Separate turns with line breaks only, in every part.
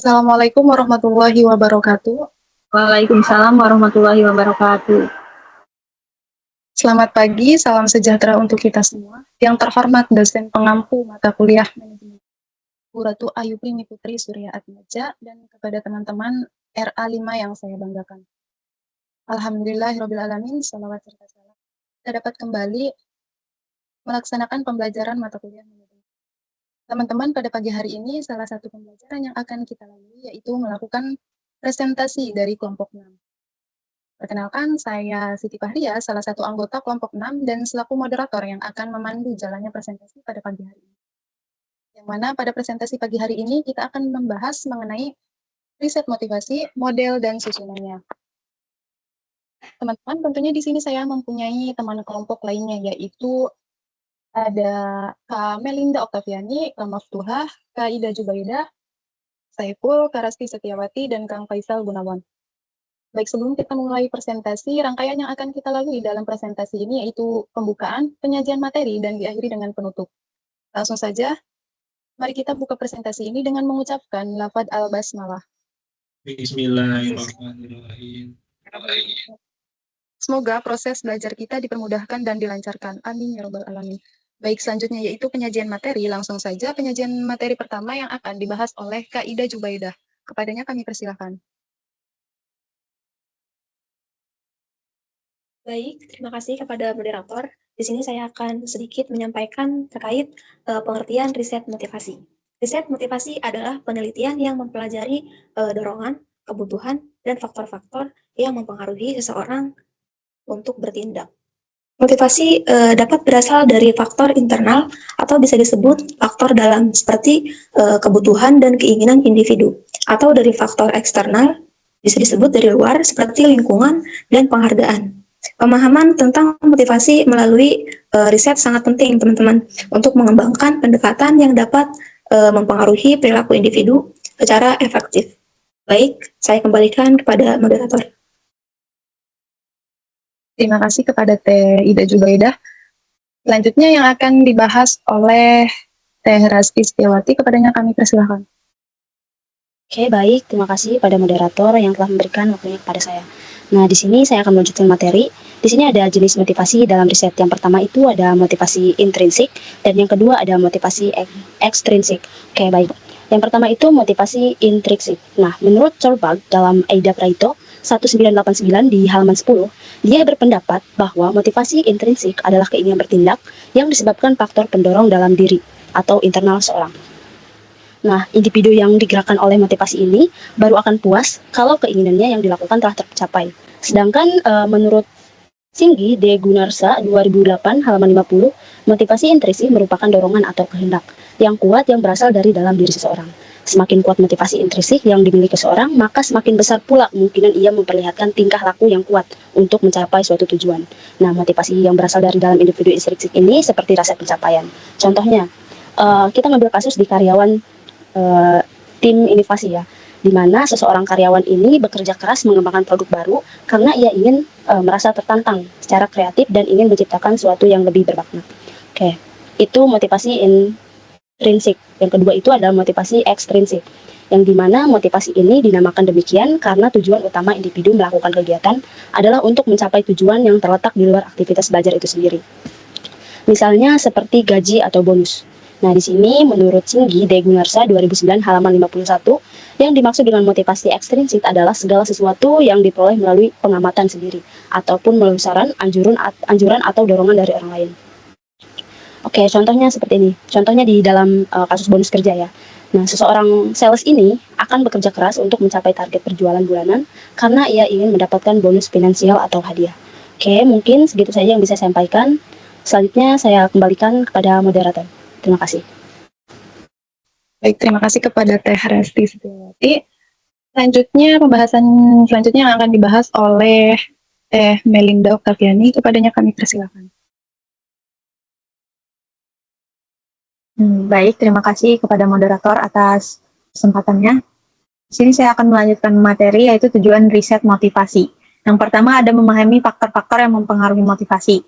Assalamualaikum warahmatullahi wabarakatuh.
Waalaikumsalam warahmatullahi wabarakatuh.
Selamat pagi, salam sejahtera untuk kita semua. Yang terhormat dosen pengampu mata kuliah manajemen Bu Ratu Ayu Primi Putri Surya Atmaja dan kepada teman-teman RA5 yang saya banggakan. Alhamdulillahirrabbilalamin, salawat serta salam. Kita dapat kembali melaksanakan pembelajaran mata kuliah manajemen. Teman-teman, pada pagi hari ini salah satu pembelajaran yang akan kita lalui yaitu melakukan presentasi dari kelompok 6. Perkenalkan, saya Siti Fahria, salah satu anggota kelompok 6 dan selaku moderator yang akan memandu jalannya presentasi pada pagi hari ini. Yang mana pada presentasi pagi hari ini kita akan membahas mengenai riset motivasi, model, dan susunannya. Teman-teman, tentunya di sini saya mempunyai teman kelompok lainnya, yaitu ada Kak Melinda Oktaviani, Kak Maftuhah, Kak Ida Jubaidah, Saiful, Kak Rasti Setiawati, dan Kang Faisal Gunawan. Baik, sebelum kita mulai presentasi, rangkaian yang akan kita lalui dalam presentasi ini yaitu pembukaan, penyajian materi, dan diakhiri dengan penutup. Langsung saja, mari kita buka presentasi ini dengan mengucapkan lafaz al-basmalah.
Bismillahirrahmanirrahim.
Semoga proses belajar kita dipermudahkan dan dilancarkan. Amin ya robbal alamin. Baik, selanjutnya yaitu penyajian materi. Langsung saja penyajian materi pertama yang akan dibahas oleh Kak Ida Jubaidah. Kepadanya kami persilahkan.
Baik, terima kasih kepada moderator. Di sini saya akan sedikit menyampaikan terkait pengertian riset motivasi. Riset motivasi adalah penelitian yang mempelajari dorongan, kebutuhan, dan faktor-faktor yang mempengaruhi seseorang untuk bertindak. Motivasi dapat berasal dari faktor internal atau bisa disebut faktor dalam seperti kebutuhan dan keinginan individu, atau dari faktor eksternal bisa disebut dari luar seperti lingkungan dan penghargaan. Pemahaman tentang motivasi melalui riset sangat penting, teman-teman, untuk mengembangkan pendekatan yang dapat mempengaruhi perilaku individu secara efektif. Baik, saya kembalikan kepada moderator.
Terima kasih kepada Teh Ida Jubaidah. Selanjutnya yang akan dibahas oleh Teh Rasti Setiawati, kepadanya kami persilahkan.
Oke, baik. Terima kasih pada moderator yang telah memberikan waktunya kepada saya. Nah, di sini saya akan melanjutkan materi. Di sini ada jenis motivasi dalam riset. Yang pertama itu ada motivasi intrinsik, dan yang kedua ada motivasi ekstrinsik. Oke, baik. Yang pertama itu motivasi intrinsik. Nah, menurut Solberg dalam Aida Praito 1989 di halaman 10, dia berpendapat bahwa motivasi intrinsik adalah keinginan bertindak yang disebabkan faktor pendorong dalam diri atau internal seorang. Nah, individu yang digerakkan oleh motivasi ini baru akan puas kalau keinginannya yang dilakukan telah tercapai. Sedangkan menurut Singgi de Gunarsa 2008 halaman 50, motivasi intrinsik merupakan dorongan atau kehendak yang kuat yang berasal dari dalam diri seseorang. Semakin kuat motivasi intrinsik yang dimiliki seseorang, maka semakin besar pula kemungkinan ia memperlihatkan tingkah laku yang kuat untuk mencapai suatu tujuan. Nah, motivasi yang berasal dari dalam individu intrinsik ini seperti rasa pencapaian. Contohnya, kita ngambil kasus di karyawan tim inovasi ya, di mana seseorang karyawan ini bekerja keras mengembangkan produk baru karena ia ingin merasa tertantang secara kreatif dan ingin menciptakan sesuatu yang lebih bermakna. Oke, itu motivasi intrinsik. Yang kedua itu adalah motivasi ekstrinsik, yang dimana motivasi ini dinamakan demikian karena tujuan utama individu melakukan kegiatan adalah untuk mencapai tujuan yang terletak di luar aktivitas belajar itu sendiri. Misalnya seperti gaji atau bonus. Nah, di sini menurut Singgi de Gunarsa 2009 halaman 51, yang dimaksud dengan motivasi ekstrinsik adalah segala sesuatu yang diperoleh melalui pengamatan sendiri ataupun melalui saran, anjuran atau dorongan dari orang lain. Oke, contohnya seperti ini. Contohnya di dalam kasus bonus kerja ya. Nah, seseorang sales ini akan bekerja keras untuk mencapai target berjualan bulanan karena ia ingin mendapatkan bonus finansial atau hadiah. Oke, mungkin segitu saja yang bisa saya sampaikan. Selanjutnya saya kembalikan kepada moderator. Terima kasih.
Baik, terima kasih kepada Teh Resti Setiawati. Selanjutnya, pembahasan selanjutnya yang akan dibahas oleh Teh Melinda Oktaviani, kepadanya kami persilakan.
Baik, terima kasih kepada moderator atas kesempatannya. Di sini saya akan melanjutkan materi yaitu tujuan riset motivasi. Yang pertama ada memahami faktor-faktor yang mempengaruhi motivasi,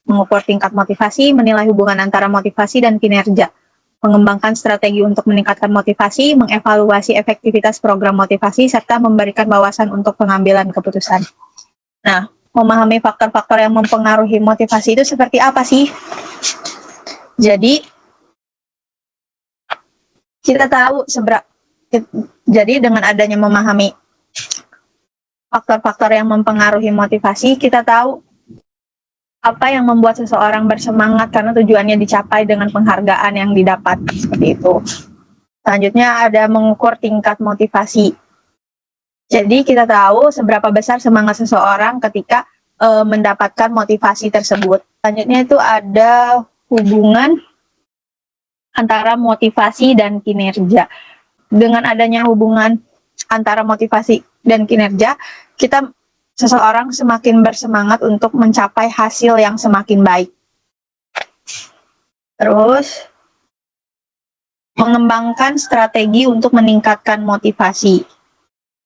mengukur tingkat motivasi, menilai hubungan antara motivasi dan kinerja, mengembangkan strategi untuk meningkatkan motivasi, mengevaluasi efektivitas program motivasi, serta memberikan wawasan untuk pengambilan keputusan. Nah, memahami faktor-faktor yang mempengaruhi motivasi itu seperti apa sih? Jadi, kita tahu jadi dengan adanya memahami faktor-faktor yang mempengaruhi motivasi, kita tahu apa yang membuat seseorang bersemangat karena tujuannya dicapai dengan penghargaan yang didapat, seperti itu. Selanjutnya ada mengukur tingkat motivasi. Jadi kita tahu seberapa besar semangat seseorang ketika mendapatkan motivasi tersebut. Selanjutnya itu ada hubungan antara motivasi dan kinerja. Dengan adanya hubungan antara motivasi dan kinerja, seseorang semakin bersemangat untuk mencapai hasil yang semakin baik. Terus, mengembangkan strategi untuk meningkatkan motivasi.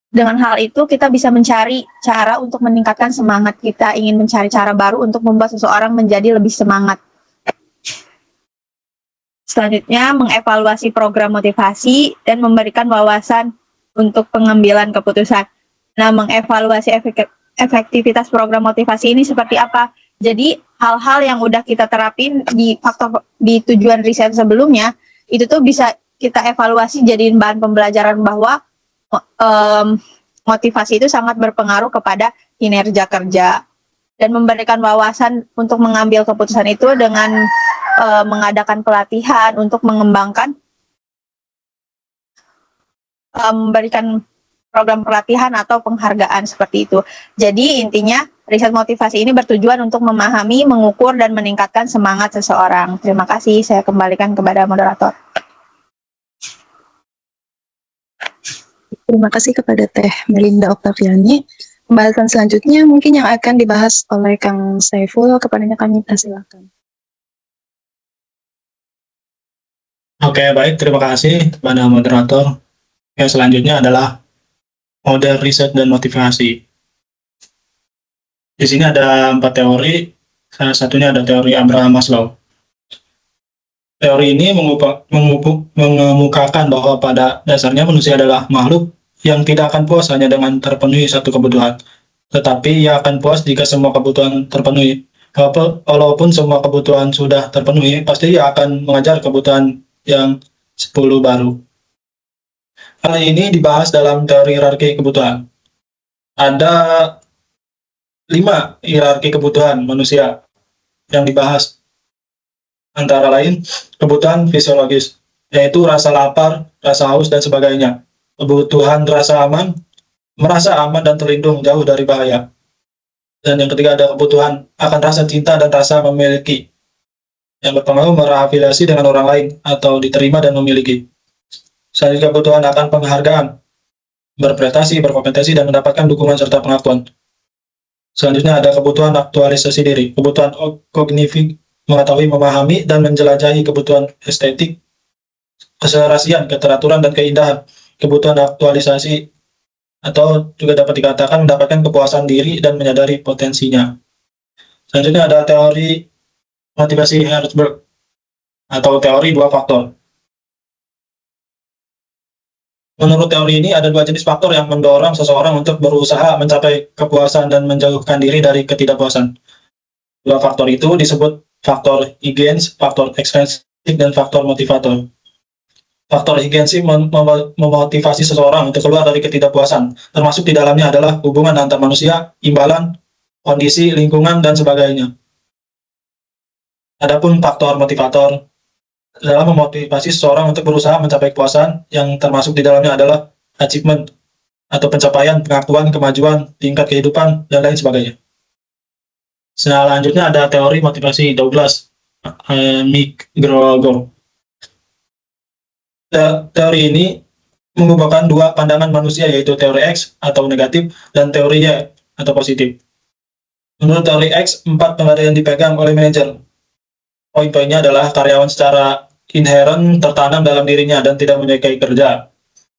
Dengan hal itu, kita bisa mencari cara untuk meningkatkan semangat kita, ingin mencari cara baru untuk membuat seseorang menjadi lebih semangat. Selanjutnya, mengevaluasi program motivasi dan memberikan wawasan untuk pengambilan keputusan. Nah, mengevaluasi efektivitas program motivasi ini seperti apa? Jadi, hal-hal yang udah kita terapin di tujuan riset sebelumnya, itu tuh bisa kita evaluasi jadiin bahan pembelajaran bahwa motivasi itu sangat berpengaruh kepada kinerja kerja. Dan memberikan wawasan untuk mengambil keputusan itu dengan mengadakan pelatihan untuk mengembangkan, memberikan program pelatihan atau penghargaan seperti itu. Jadi intinya riset motivasi ini bertujuan untuk memahami, mengukur, dan meningkatkan semangat seseorang. Terima kasih, saya kembalikan kepada moderator.
Terima kasih kepada Teh Melinda Oktaviani. Pembahasan selanjutnya mungkin yang akan dibahas oleh Kang Saiful, kepadanya kami persilakan.
Oke, baik. Terima kasih kepada moderator. Yang selanjutnya adalah model riset dan motivasi. Di sini ada 4 teori, salah satunya ada teori Abraham Maslow. Teori ini mengemukakan bahwa pada dasarnya manusia adalah makhluk yang tidak akan puas hanya dengan terpenuhi satu kebutuhan, tetapi ia akan puas jika semua kebutuhan terpenuhi. Walaupun semua kebutuhan sudah terpenuhi, pasti ia akan mengejar kebutuhan yang 10 baru. Hal ini dibahas dalam teori hierarki kebutuhan. Ada 5 hierarki kebutuhan manusia yang dibahas. Antara lain, kebutuhan fisiologis, yaitu rasa lapar, rasa haus, dan sebagainya. Kebutuhan rasa aman, merasa aman dan terlindung jauh dari bahaya. Dan yang ketiga ada kebutuhan akan rasa cinta dan rasa memiliki, yang berpengaruh berafiliasi dengan orang lain atau diterima dan memiliki. Selanjutnya kebutuhan akan penghargaan, berprestasi, berkompetensi, dan mendapatkan dukungan serta pengakuan. Selanjutnya ada kebutuhan aktualisasi diri, kebutuhan kognitif, mengetahui, memahami, dan menjelajahi kebutuhan estetik, keserasian, keteraturan, dan keindahan. Kebutuhan aktualisasi atau juga dapat dikatakan mendapatkan kepuasan diri dan menyadari potensinya. Selanjutnya ada teori motivasi Herzberg atau teori 2 faktor. Menurut teori ini, ada 2 jenis faktor yang mendorong seseorang untuk berusaha mencapai kepuasan dan menjauhkan diri dari ketidakpuasan. 2 faktor itu disebut faktor Huygens, faktor ekstrinsik, dan faktor motivator. Faktor Huygens memotivasi seseorang untuk keluar dari ketidakpuasan, termasuk di dalamnya adalah hubungan antar manusia, imbalan, kondisi, lingkungan, dan sebagainya. Adapun faktor motivator dalam memotivasi seseorang untuk berusaha mencapai kepuasan, yang termasuk di dalamnya adalah achievement atau pencapaian, pengakuan, kemajuan, tingkat kehidupan, dan lain sebagainya. Selanjutnya ada teori motivasi Douglas McGregor. Teori ini mengumpulkan 2 pandangan manusia, yaitu teori X atau negatif dan teori Y atau positif. Menurut teori X, 4 pegadaian dipegang oleh manajer. Poin-poinnya adalah karyawan secara inheren tertanam dalam dirinya dan tidak menyukai kerja.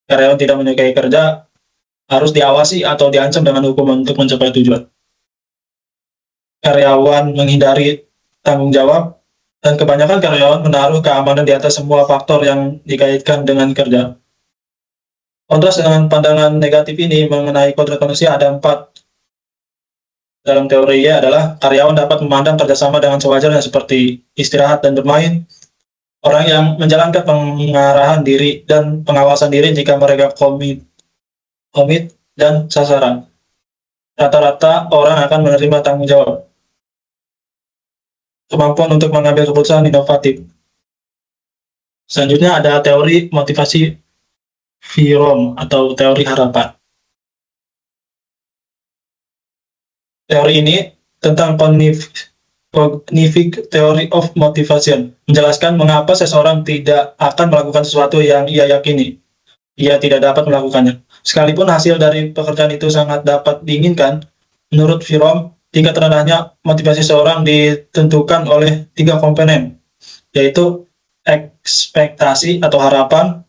Karyawan tidak menyukai kerja harus diawasi atau diancam dengan hukuman untuk mencapai tujuan. Karyawan menghindari tanggung jawab dan kebanyakan karyawan menaruh keamanan di atas semua faktor yang dikaitkan dengan kerja. Kontras dengan pandangan negatif ini mengenai kodrat manusia ada 4. Dalam teorinya adalah karyawan dapat memandang kerjasama dengan sewajarnya seperti istirahat dan bermain, orang yang menjalankan pengarahan diri dan pengawasan diri jika mereka komit dan sasaran. Rata-rata orang akan menerima tanggung jawab. Kemampuan untuk mengambil keputusan inovatif. Selanjutnya ada teori motivasi Fromm atau teori harapan. Teori ini tentang cognitive theory of motivation, menjelaskan mengapa seseorang tidak akan melakukan sesuatu yang ia yakini ia tidak dapat melakukannya. Sekalipun hasil dari pekerjaan itu sangat dapat diinginkan, menurut Fromm, tingkat rendahnya motivasi seorang ditentukan oleh 3 komponen, yaitu ekspektasi atau harapan,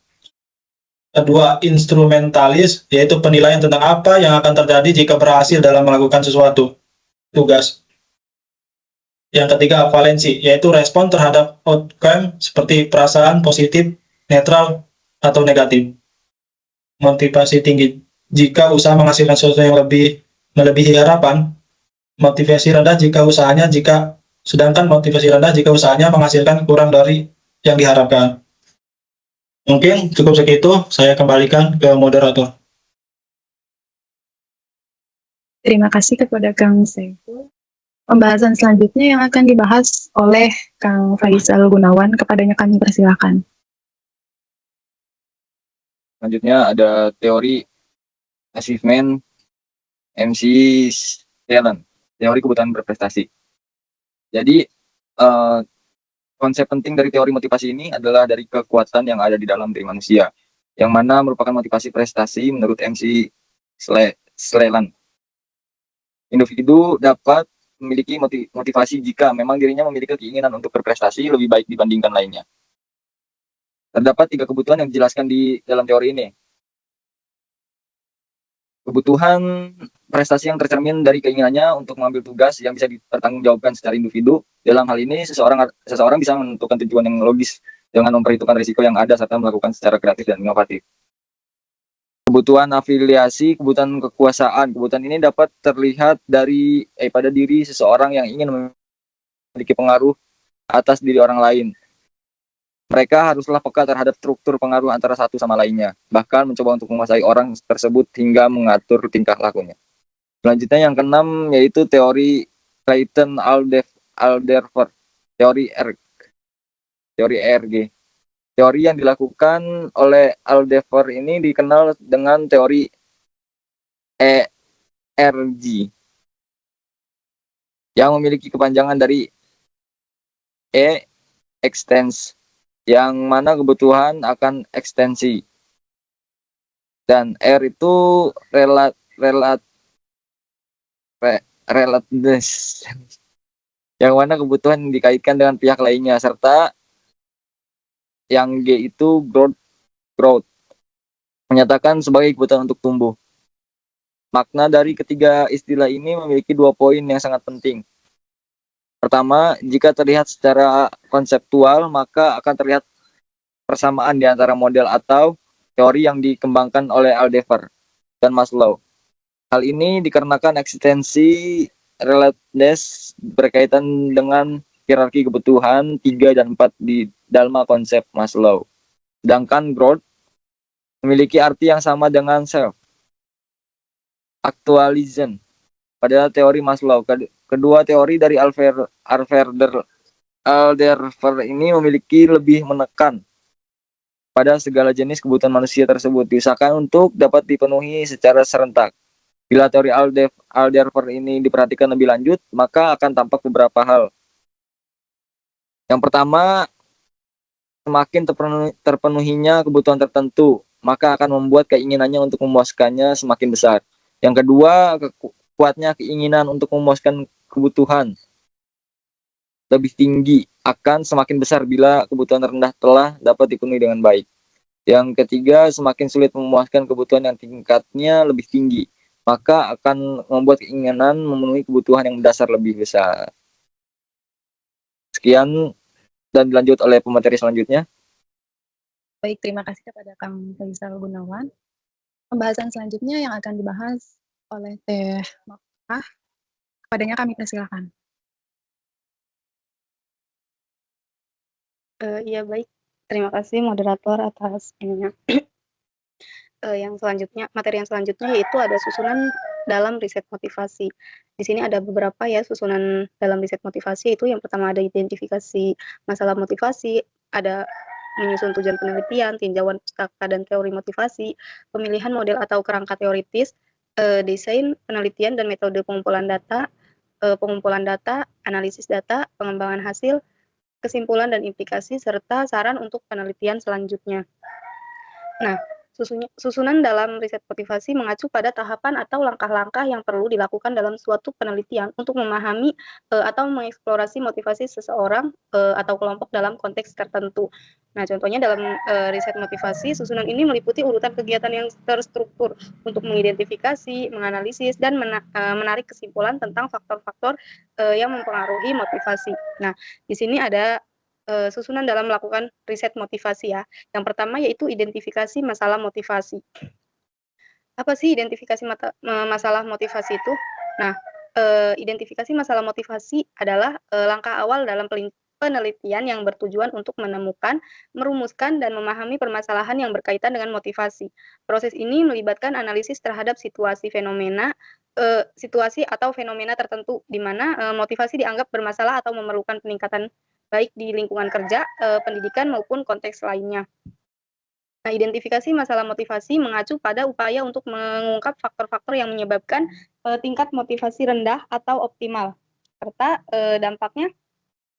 kedua instrumentalis, yaitu penilaian tentang apa yang akan terjadi jika berhasil dalam melakukan sesuatu tugas. Yang ketiga valensi, yaitu respon terhadap outcome seperti perasaan positif, netral, atau negatif. Motivasi tinggi, jika usaha menghasilkan sesuatu yang melebihi harapan. Motivasi rendah sedangkan motivasi rendah jika usahanya menghasilkan kurang dari yang diharapkan. Mungkin cukup segitu, saya kembalikan ke moderator.
Terima kasih kepada Kang Saiful. Pembahasan selanjutnya yang akan dibahas oleh Kang Faisal Gunawan, kepadanya kami persilakan.
Selanjutnya ada teori achievement MC talent, teori kebutuhan berprestasi. Jadi konsep penting dari teori motivasi ini adalah dari kekuatan yang ada di dalam diri manusia, yang mana merupakan motivasi prestasi menurut MC Sleland. Individu dapat memiliki motivasi jika memang dirinya memiliki keinginan untuk berprestasi lebih baik dibandingkan lainnya. Terdapat 3 kebutuhan yang dijelaskan di dalam teori ini. Kebutuhan prestasi yang tercermin dari keinginannya untuk mengambil tugas yang bisa dipertanggungjawabkan secara individu. Dalam hal ini, seseorang bisa menentukan tujuan yang logis dengan memperhitungkan risiko yang ada serta melakukan secara kreatif dan inovatif. Kebutuhan afiliasi, kebutuhan kekuasaan. Kebutuhan ini dapat terlihat pada diri seseorang yang ingin memiliki pengaruh atas diri orang lain. Mereka haruslah peka terhadap struktur pengaruh antara satu sama lainnya, bahkan mencoba untuk menguasai orang tersebut hingga mengatur tingkah lakunya. Selanjutnya yang keenam yaitu teori Clayton Alderfer, teori ERG. Teori yang dilakukan oleh Alderfer ini dikenal dengan teori ERG, yang memiliki kepanjangan dari E extends, yang mana kebutuhan akan ekstensi, dan R itu relatedness, yang mana kebutuhan dikaitkan dengan pihak lainnya, serta yang G itu growth, menyatakan sebagai kebutuhan untuk tumbuh. Makna dari ketiga istilah ini memiliki 2 poin yang sangat penting. Pertama, jika terlihat secara konseptual, maka akan terlihat persamaan di antara model atau teori yang dikembangkan oleh Alderfer dan Maslow. Hal ini dikarenakan eksistensi relatedness berkaitan dengan hierarki kebutuhan 3 dan 4 di dalam konsep Maslow. Sedangkan growth memiliki arti yang sama dengan self-actualization pada teori Maslow. Kedua teori dari Alderfer ini memiliki lebih menekan pada segala jenis kebutuhan manusia tersebut diusahakan untuk dapat dipenuhi secara serentak. Bila teori Alderfer ini diperhatikan lebih lanjut, maka akan tampak beberapa hal. Yang pertama, semakin terpenuhinya kebutuhan tertentu, maka akan membuat keinginannya untuk memuaskannya semakin besar. Yang kedua, kuatnya keinginan untuk memuaskan kebutuhan lebih tinggi akan semakin besar bila kebutuhan rendah telah dapat dipenuhi dengan baik. Yang ketiga, semakin sulit memuaskan kebutuhan yang tingkatnya lebih tinggi, maka akan membuat keinginan memenuhi kebutuhan yang mendasar lebih besar. Sekian dan dilanjut oleh pemateri selanjutnya.
Baik, terima kasih kepada Kang Faisal Gunawan. Pembahasan selanjutnya yang akan dibahas oleh Teh Mokah. Kepadanya kami persilakan.
Iya baik, terima kasih moderator atas ininya. Yang selanjutnya, materi yang selanjutnya yaitu ada susunan dalam riset motivasi. Di sini ada beberapa ya susunan dalam riset motivasi, itu yang pertama ada identifikasi masalah motivasi, ada menyusun tujuan penelitian, tinjauan pustaka dan teori motivasi, pemilihan model atau kerangka teoritis, desain penelitian dan metode pengumpulan data, analisis data, pengembangan hasil, kesimpulan dan implikasi, serta saran untuk penelitian selanjutnya. Nah, susunan dalam riset motivasi mengacu pada tahapan atau langkah-langkah yang perlu dilakukan dalam suatu penelitian untuk memahami atau mengeksplorasi motivasi seseorang atau kelompok dalam konteks tertentu. Nah, contohnya dalam riset motivasi, susunan ini meliputi urutan kegiatan yang terstruktur untuk mengidentifikasi, menganalisis, dan menarik kesimpulan tentang faktor-faktor yang mempengaruhi motivasi. Nah, di sini ada susunan dalam melakukan riset motivasi ya. Yang pertama yaitu identifikasi masalah motivasi. Apa sih identifikasi masalah motivasi itu? Nah, identifikasi masalah motivasi adalah langkah awal dalam penelitian yang bertujuan untuk menemukan, merumuskan, dan memahami permasalahan yang berkaitan dengan motivasi. Proses ini melibatkan analisis terhadap situasi atau fenomena tertentu di mana motivasi dianggap bermasalah atau memerlukan peningkatan baik di lingkungan kerja, pendidikan maupun konteks lainnya. Nah, identifikasi masalah motivasi mengacu pada upaya untuk mengungkap faktor-faktor yang menyebabkan tingkat motivasi rendah atau optimal, serta dampaknya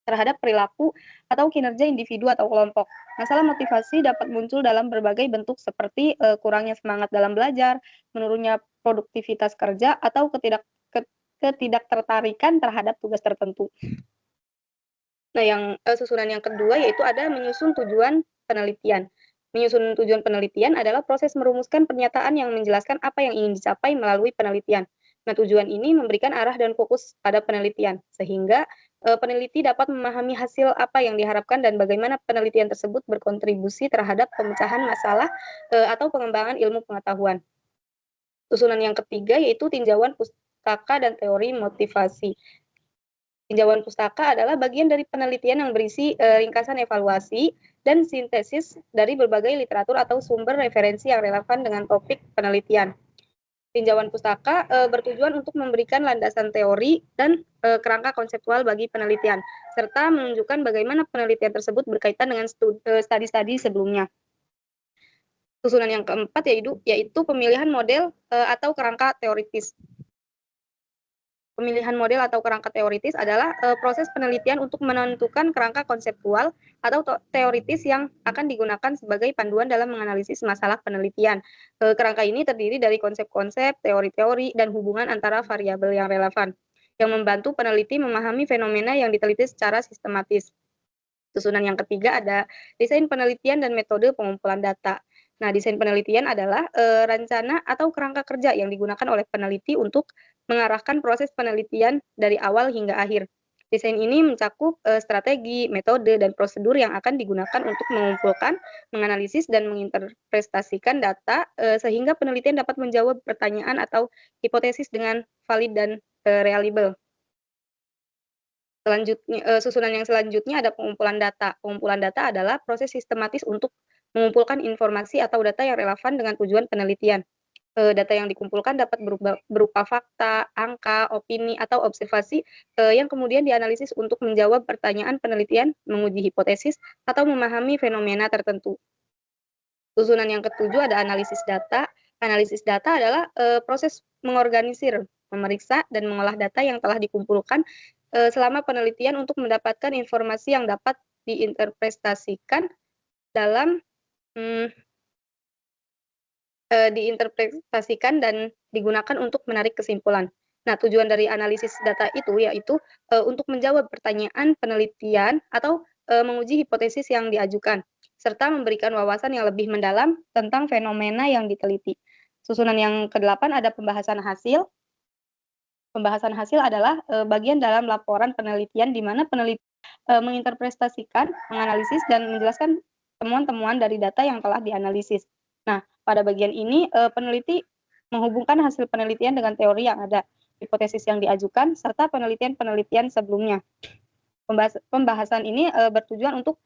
terhadap perilaku atau kinerja individu atau kelompok. Masalah motivasi dapat muncul dalam berbagai bentuk seperti kurangnya semangat dalam belajar, menurunnya produktivitas kerja, atau ketidaktertarikan terhadap tugas tertentu. Nah, susunan yang kedua yaitu ada menyusun tujuan penelitian. Menyusun tujuan penelitian adalah proses merumuskan pernyataan yang menjelaskan apa yang ingin dicapai melalui penelitian. Nah, tujuan ini memberikan arah dan fokus pada penelitian, sehingga peneliti dapat memahami hasil apa yang diharapkan dan bagaimana penelitian tersebut berkontribusi terhadap pemecahan masalah atau pengembangan ilmu pengetahuan. Susunan yang ketiga yaitu tinjauan pustaka dan teori motivasi. Tinjauan pustaka adalah bagian dari penelitian yang berisi ringkasan evaluasi dan sintesis dari berbagai literatur atau sumber referensi yang relevan dengan topik penelitian. Tinjauan pustaka bertujuan untuk memberikan landasan teori dan kerangka konseptual bagi penelitian, serta menunjukkan bagaimana penelitian tersebut berkaitan dengan studi-studi sebelumnya. Susunan yang keempat yaitu pemilihan model atau kerangka teoritis. Pemilihan model atau kerangka teoritis adalah proses penelitian untuk menentukan kerangka konseptual atau teoritis yang akan digunakan sebagai panduan dalam menganalisis masalah penelitian. Kerangka ini terdiri dari konsep-konsep, teori-teori, dan hubungan antara variabel yang relevan, yang membantu peneliti memahami fenomena yang diteliti secara sistematis. Susunan yang ketiga ada desain penelitian dan metode pengumpulan data. Nah, desain penelitian adalah rencana atau kerangka kerja yang digunakan oleh peneliti untuk mengarahkan proses penelitian dari awal hingga akhir. Desain ini mencakup strategi, metode, dan prosedur yang akan digunakan untuk mengumpulkan, menganalisis, dan menginterpretasikan data sehingga penelitian dapat menjawab pertanyaan atau hipotesis dengan valid dan reliable. Susunan yang selanjutnya ada pengumpulan data. Pengumpulan data adalah proses sistematis untuk mengumpulkan informasi atau data yang relevan dengan tujuan penelitian. Data yang dikumpulkan dapat berupa fakta, angka, opini, atau observasi yang kemudian dianalisis untuk menjawab pertanyaan penelitian, menguji hipotesis, atau memahami fenomena tertentu. Susunan yang ketujuh ada analisis data. Analisis data adalah proses mengorganisir, memeriksa, dan mengolah data yang telah dikumpulkan selama penelitian untuk mendapatkan informasi yang dapat diinterpretasikan dan digunakan untuk menarik kesimpulan. Nah, tujuan dari analisis data itu yaitu untuk menjawab pertanyaan penelitian atau menguji hipotesis yang diajukan, serta memberikan wawasan yang lebih mendalam tentang fenomena yang diteliti. Susunan yang ke-8 ada pembahasan hasil. Pembahasan hasil adalah bagian dalam laporan penelitian di mana peneliti
menginterpretasikan, menganalisis, dan menjelaskan temuan-temuan dari data yang telah dianalisis. Nah, pada bagian ini peneliti menghubungkan hasil penelitian dengan teori yang ada, hipotesis yang diajukan, serta penelitian-penelitian sebelumnya. Pembahasan ini bertujuan untuk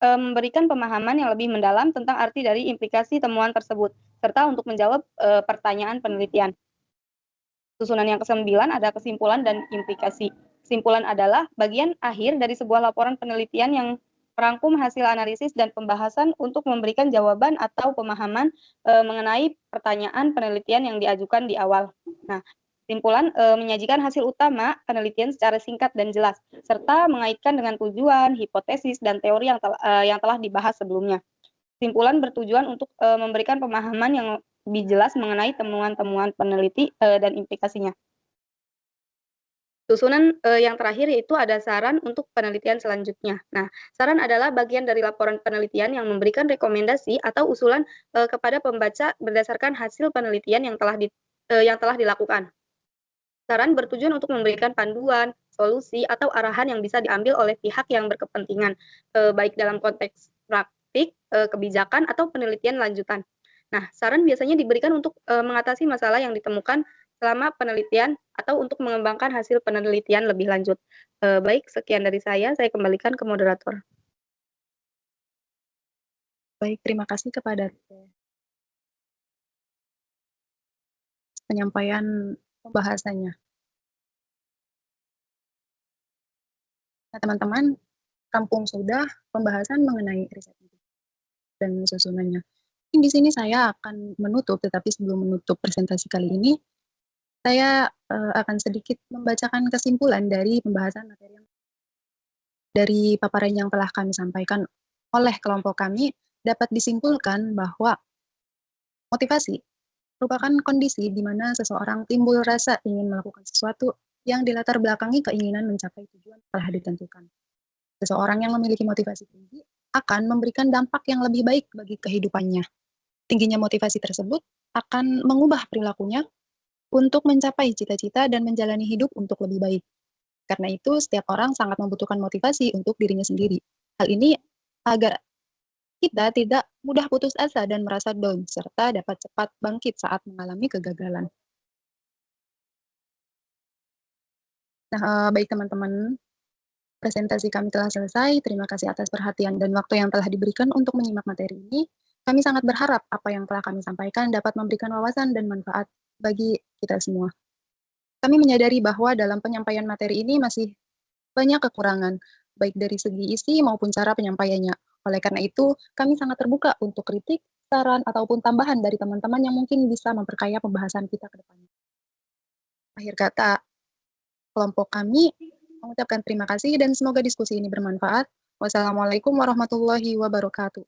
memberikan pemahaman yang lebih mendalam tentang arti dari implikasi temuan tersebut, serta untuk menjawab pertanyaan penelitian. Susunan yang ke-9 ada kesimpulan dan implikasi. Kesimpulan adalah bagian akhir dari sebuah laporan penelitian yang merangkum hasil analisis dan pembahasan untuk memberikan jawaban atau pemahaman mengenai pertanyaan penelitian yang diajukan di awal. Nah, kesimpulan menyajikan hasil utama penelitian secara singkat dan jelas, serta mengaitkan dengan tujuan, hipotesis, dan teori yang telah dibahas sebelumnya. Kesimpulan bertujuan untuk memberikan pemahaman yang lebih jelas mengenai temuan-temuan peneliti dan implikasinya. Susunan yang terakhir yaitu ada saran untuk penelitian selanjutnya. Nah, saran adalah bagian dari laporan penelitian yang memberikan rekomendasi atau usulan kepada pembaca berdasarkan hasil penelitian yang telah dilakukan. Saran bertujuan untuk memberikan panduan, solusi, atau arahan yang bisa diambil oleh pihak yang berkepentingan, baik dalam konteks praktik, kebijakan, atau penelitian lanjutan. Nah, saran biasanya diberikan untuk mengatasi masalah yang ditemukan selama penelitian atau untuk mengembangkan hasil penelitian lebih lanjut. Baik, sekian dari saya kembalikan ke moderator.
Baik, terima kasih kepada penyampaian pembahasannya. Nah, teman-teman, rampung sudah pembahasan mengenai riset dan susunannya. Di sini saya akan menutup, tetapi sebelum menutup presentasi kali ini, saya akan sedikit membacakan kesimpulan dari pembahasan materi dari paparan yang telah kami sampaikan oleh kelompok kami. Dapat disimpulkan bahwa motivasi merupakan kondisi di mana seseorang timbul rasa ingin melakukan sesuatu yang dilatar belakangi keinginan mencapai tujuan telah ditentukan. Seseorang yang memiliki motivasi tinggi akan memberikan dampak yang lebih baik bagi kehidupannya. Tingginya motivasi tersebut akan mengubah perilakunya untuk mencapai cita-cita dan menjalani hidup untuk lebih baik. Karena itu, setiap orang sangat membutuhkan motivasi untuk dirinya sendiri. Hal ini agar kita tidak mudah putus asa dan merasa down, serta dapat cepat bangkit saat mengalami kegagalan. Nah, baik teman-teman, presentasi kami telah selesai. Terima kasih atas perhatian dan waktu yang telah diberikan untuk menyimak materi ini. Kami sangat berharap apa yang telah kami sampaikan dapat memberikan wawasan dan manfaat bagi kita semua. Kami menyadari bahwa dalam penyampaian materi ini masih banyak kekurangan, baik dari segi isi maupun cara penyampaiannya. Oleh karena itu, kami sangat terbuka untuk kritik, saran, ataupun tambahan dari teman-teman yang mungkin bisa memperkaya pembahasan kita ke depannya. Akhir kata, kelompok kami mengucapkan terima kasih dan semoga diskusi ini bermanfaat. Wassalamualaikum warahmatullahi wabarakatuh.